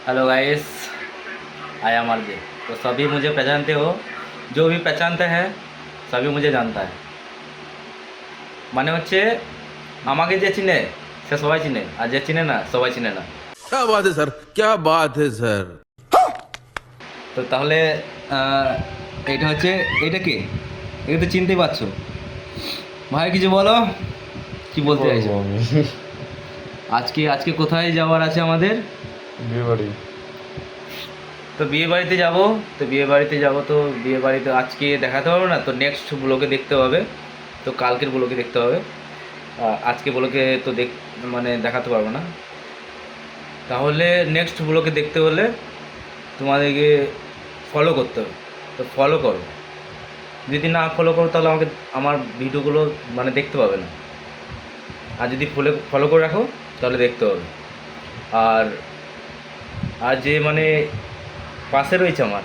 Hello guys, I am RJ. तो सभी मुझे पहचानते हो, जो भी पहचानते हैं सभी मुझे जानता है। মানে হচ্ছে আমাকে যে চিনে সে সবাই চিনে, আর যে চিনে না সবাই চিনে না। क्या बात है सर, क्या बात है सर। তো তাহলে এটা হচ্ছে, এটা কে? এটা তো চিনতেই পারছো। ভাই কিছু বলো, কি বলতে চাইছো? আমি আজকে আজকে কোথায় যাওয়ার আছে আমাদের? বিয়ে বাড়ি। তো বিয়ে বাড়িতে যাব। তো বিয়ে বাড়িতে আজকে দেখাতে পারবো না, তো নেক্সট ব্লগে দেখতে হবে। তো কালকের ব্লগে দেখতে হবে। আজকে ব্লগে তো মানে দেখাতে পারবো না। তাহলে নেক্সট ব্লগে দেখতে হলে তোমাদেরকে ফলো করতে হবে। তো ফলো করো, যদি না ফলো করো তাহলে আমাকে আমার ভিডিওগুলো মানে দেখতে পাবে না। আর যদি ফলো করে রাখো তাহলে দেখতে হবে। আর আর যে মানে পাশে রয়েছে আমার,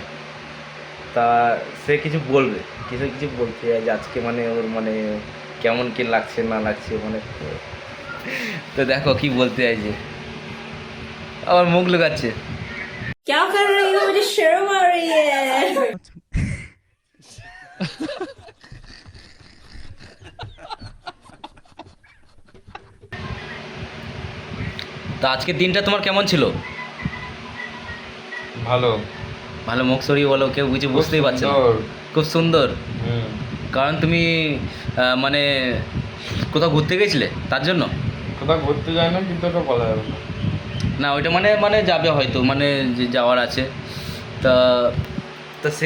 তা সে কিছু বলবে, কিছু কিছু বলতে চায় যে আজকে মানে ওর মানে কেমন কি লাগছে না লাগছে মানে। তো দেখো কি বলতে চাইছে, আমার মুখ লুকাচ্ছে। क्या कर रही हो? मुझे शर्म आ रही है। তো আজকের দিনটা তোমার কেমন ছিল? ভালো। ভালো, মুখ সরিয়ে বলো, কেউ কিছু বুঝতেই পারছে না। সুন্দর। খুব সুন্দর। হুম। কারণ তুমি মানে কোথাও ঘুরতে গেছিলে তার জন্য? কোথাও ঘুরতে যায় না, কিন্তু ওটা বলা যাবে না। না, ওইটা মানে মানে যাবে হয়তো, মানে যে যাওয়ার আছে। তা তো সে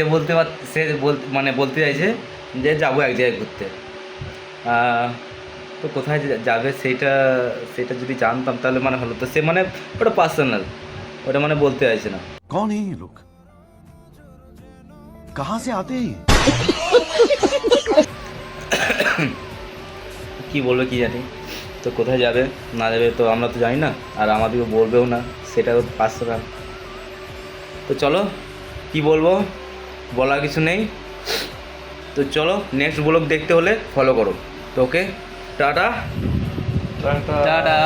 মানে বলতে চাইছে যে যাবো এক জায়গায় ঘুরতে। তো কোথায় যাবে সেটা সেটা যদি জানতাম তাহলে মানে হলো। তো সে মানে ওটা পার্সোনাল, ওটা মানে বলতে চাইছে না। कौन है ये लोग, कहाँ से आते हैं ये? কি বলবে কি জানি। তো কোথায় যাবে না যাবে তো আমরা তো জানি না, আর আমাদেরকে বলবেও না, সেটাও পার্সোনাল। তো চলো, কি বলবো, বলার কিছু নেই। তো চলো, নেক্সট ব্লগ দেখতে হলে ফলো করো। তো ওকে, টাটা টাটা। টাটা।